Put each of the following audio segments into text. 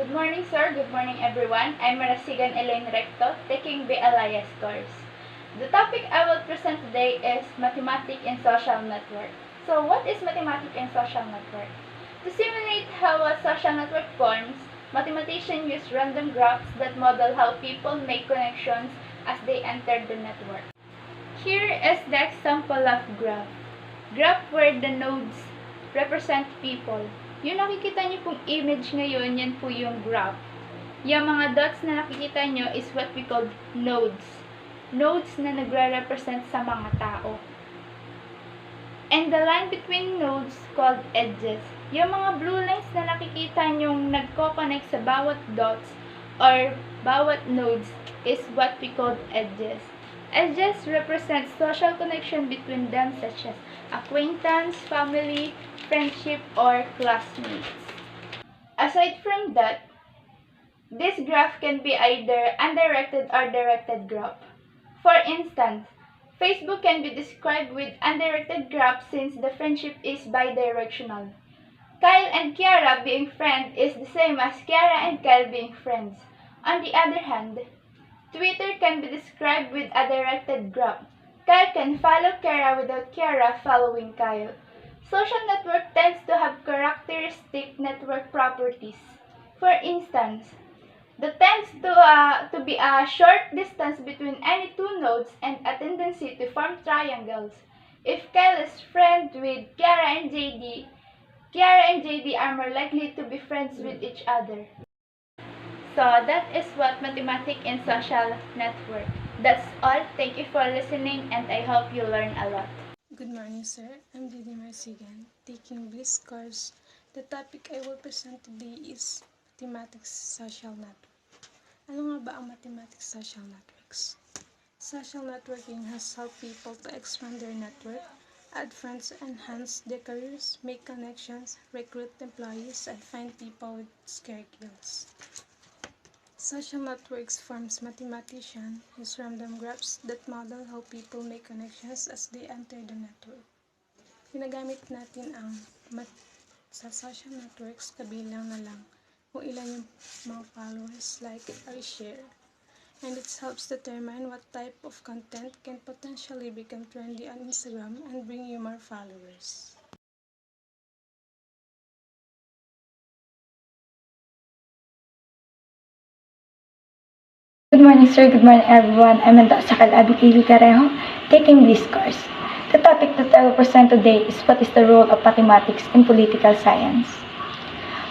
Good morning, sir. Good morning, everyone. I'm Marasigan Elaine Recto, taking BLIS course. The topic I will present today is Mathematics in Social Network. So, what is Mathematics in Social Network? To simulate how a social network forms, mathematicians use random graphs that model how people make connections as they enter the network. Here is the example of graph. Graph where the nodes represent people. Yung nakikita niyo pong image ngayon, yan po yung graph. Yung mga dots na nakikita niyo is what we call nodes. Nodes na nagre-represent sa mga tao. And the line between nodes called edges. Yung mga blue lines na nakikita niyo nagko-connect sa bawat dots or bawat nodes is what we call edges. Edges represent social connection between them such as acquaintance, family, friendship, or classmates. Aside from that, this graph can be either undirected or directed graph. For instance, Facebook can be described with undirected graph since the friendship is bidirectional. Kyle and Kiara being friends is the same as Kiara and Kyle being friends. On the other hand, Twitter can be described with a directed graph. Kyle can follow Kiara without Kiara following Kyle. Social network tends to have characteristic network properties. For instance, there tends to be a short distance between any two nodes and a tendency to form triangles. If Kyle is friends with Kiara and JD are more likely to be friends with each other. So that is what Mathematics in Social Network. That's all. Thank you for listening and I hope you learn a lot. Good morning, sir. I'm Didi Marsigan, taking Bliss course. The topic I will present today is Mathematics Social Network. Ano nga ba ang Mathematics Social Networks? Social networking has helped people to expand their network, add friends, enhance their careers, make connections, recruit employees, and find people with scarce skills. Social networks forms mathematicians use random graphs that model how people make connections as they enter the network. Ginagamit natin ang sa social networks kabilang na lang kung ilan yung mga followers, like, or share. And it helps determine what type of content can potentially become trendy on Instagram and bring you more followers. Good morning, sir. Good morning, everyone. I'm Sakal Abikili Carejo, taking this course. The topic that I will present today is what is the role of mathematics in political science.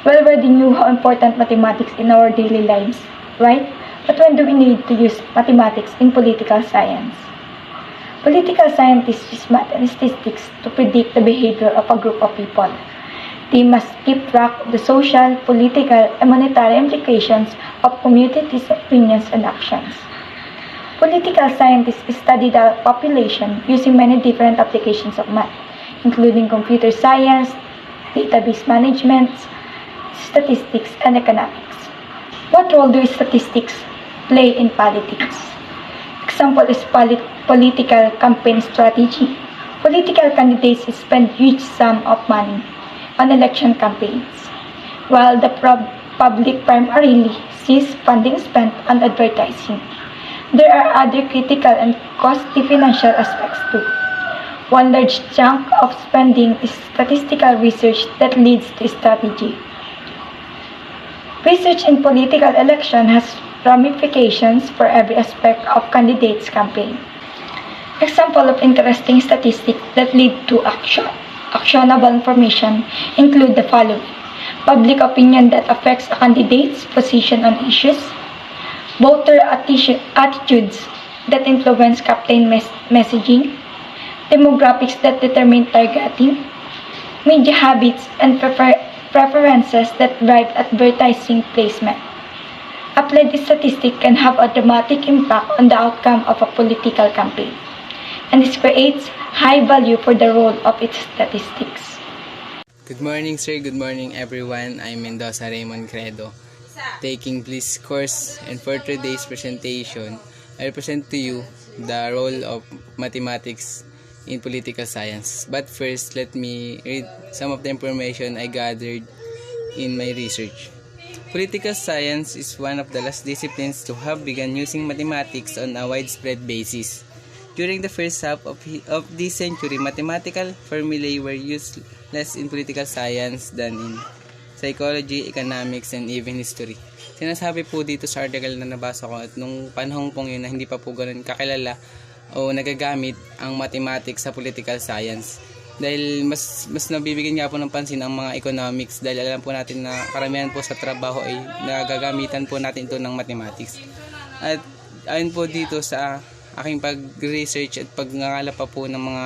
We already knew how important mathematics in our daily lives, right? But when do we need to use mathematics in political science? Political scientists use math and statistics to predict the behavior of a group of people. They must keep track of the social, political, and monetary implications of communities' opinions and actions. Political scientists study the population using many different applications of math, including computer science, database management, statistics, and economics. What role do statistics play in politics? Example is political campaign strategy. Political candidates spend huge sum of money on election campaigns, while the public primarily sees funding spent on advertising. There are other critical and costly financial aspects too. One large chunk of spending is statistical research that leads to strategy. Research in political election has ramifications for every aspect of candidates' campaign. Example of interesting statistics that lead to actionable information include the following: public opinion that affects a candidate's position on issues, voter attitudes that influence campaign messaging, demographics that determine targeting, media habits and preferences that drive advertising placement. Applied statistics can have a dramatic impact on the outcome of a political campaign, and this creates high value for the role of its statistics. Good morning, sir. Good morning, everyone. I'm Mendoza Raymond Credo, taking Bliss course, and for today's presentation, I present to you the role of mathematics in political science. But first, let me read some of the information I gathered in my research. Political science is one of the last disciplines to have begun using mathematics on a widespread basis. During the first half of this century, mathematical formulae were used less in political science than in psychology, economics, and even history. Sinasabi po dito sa article na nabasa ko at nung panahon pong yun na hindi pa po ganun kakilala o nagagamit ang mathematics sa political science. Dahil mas nabibigyan nga po ng pansin ang mga economics dahil alam po natin na karamihan po sa trabaho ay nagagamitan po natin ito ng mathematics. At ayon po dito sa aking pag-research at pagngangalap pa po ng mga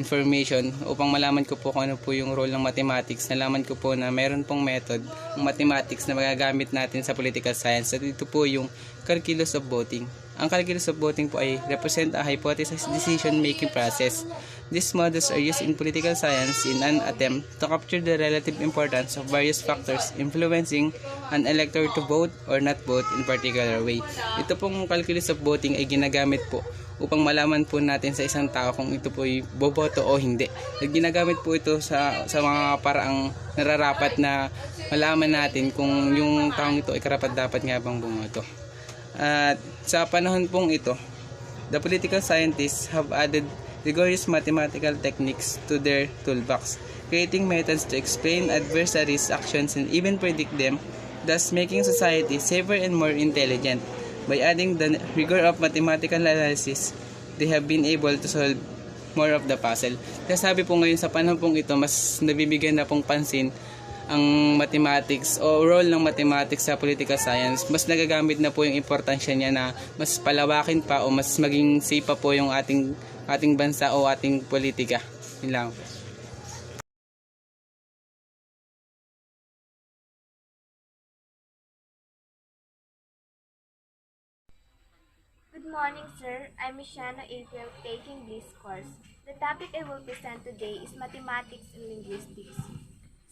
information upang malaman ko po kung ano po yung role ng mathematics. Nalaman ko po na mayroon pong method ng mathematics na magagamit natin sa political science. At ito po yung calculus of voting. Ang calculus of voting po ay represent a hypothesis decision-making process. These models are used in political science in an attempt to capture the relative importance of various factors influencing an elector to vote or not vote in particular way. Ito pong calculus of voting ay ginagamit po upang malaman po natin sa isang tao kung ito po ay boboto o hindi. At ginagamit po ito sa mga paraang nararapat na malaman natin kung yung taong ito ay karapat-dapat nga bang bumoto. At sa panahon pong ito, the political scientists have added rigorous mathematical techniques to their toolbox, creating methods to explain adversaries' actions and even predict them, thus making society safer and more intelligent. By adding the rigor of mathematical analysis, they have been able to solve more of the puzzle. Kaya sabi po ngayon sa panahon pong ito, mas nabibigyan na pong pansin ang mathematics o role ng mathematics sa political science. Mas nagagamit na po yung importansya niya na mas palawakin pa o mas maging safe pa po yung ating bansa o ating politika. Yun lang. Good morning, sir. I'm Michana April taking this course. The topic I will present today is mathematics and linguistics.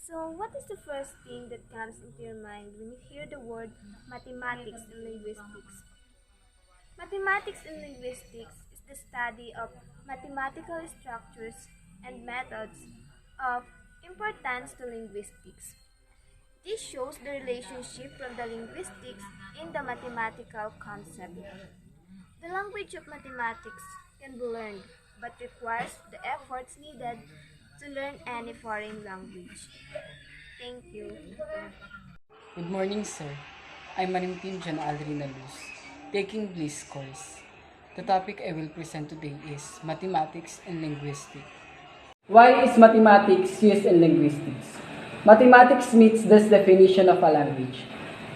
So, what is the first thing that comes into your mind when you hear the word mathematics and linguistics? Mathematics and linguistics is the study of mathematical structures and methods of importance to linguistics. This shows the relationship from the linguistics in the mathematical concept. The language of mathematics can be learned, but requires the efforts needed to learn any foreign language. Thank you. Good morning, sir. I'm Manimtim Jan Alrina Luz, taking Bliss course. The topic I will present today is mathematics and linguistics. Why is mathematics used in linguistics? Mathematics meets this definition of a language.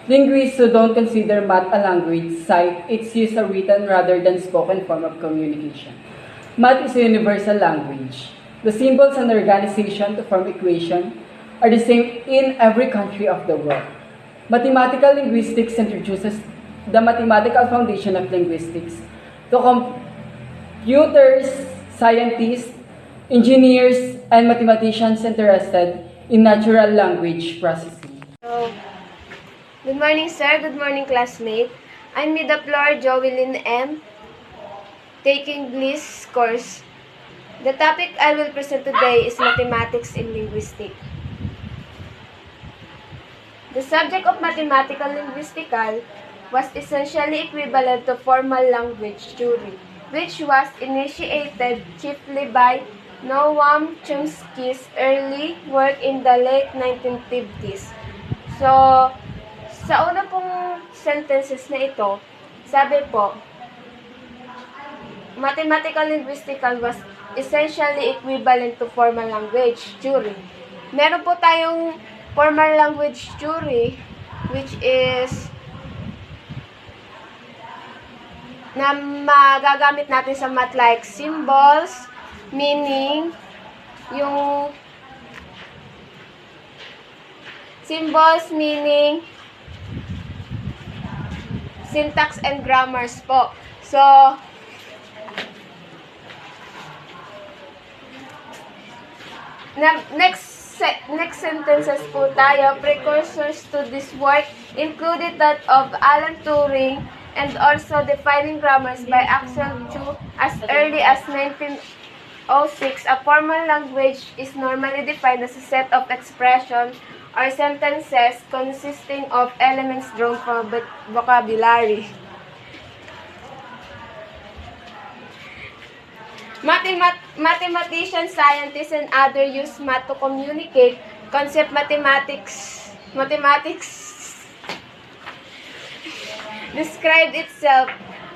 Linguists who don't consider math a language cite its use as written rather than spoken form of communication. Math is a universal language. The symbols and organization to form equation are the same in every country of the world. Mathematical linguistics introduces the mathematical foundation of linguistics to computers, scientists, engineers, and mathematicians interested in natural language processing. Good morning, sir. Good morning, classmate. I'm Midaplor Joelyn M. taking Bliss course. The topic I will present today is mathematics and linguistics. The subject of mathematical linguistical was essentially equivalent to formal language theory, which was initiated chiefly by Noam Chomsky's early work in the late 1950s. So, sa una pong sentences na ito, sabi po, mathematical linguistical was essentially equivalent to formal language theory. Meron po tayong formal language theory, which is na magagamit natin sa math like symbols, meaning, yung symbols, meaning, syntax and grammars po. So, next sentences po tayo. Precursors to this work included that of Alan Turing and also defining grammars by Axel Chu as early as 1906. A formal language is normally defined as a set of expressions are sentences consisting of elements drawn from vocabulary. Mathematicians, scientists, and others use math to communicate concept mathematics described itself.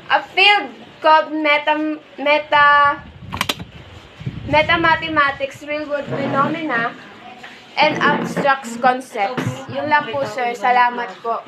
A field called meta-mathematics deals with phenomena and abstract concepts. Yun lang po, sir. Salamat po.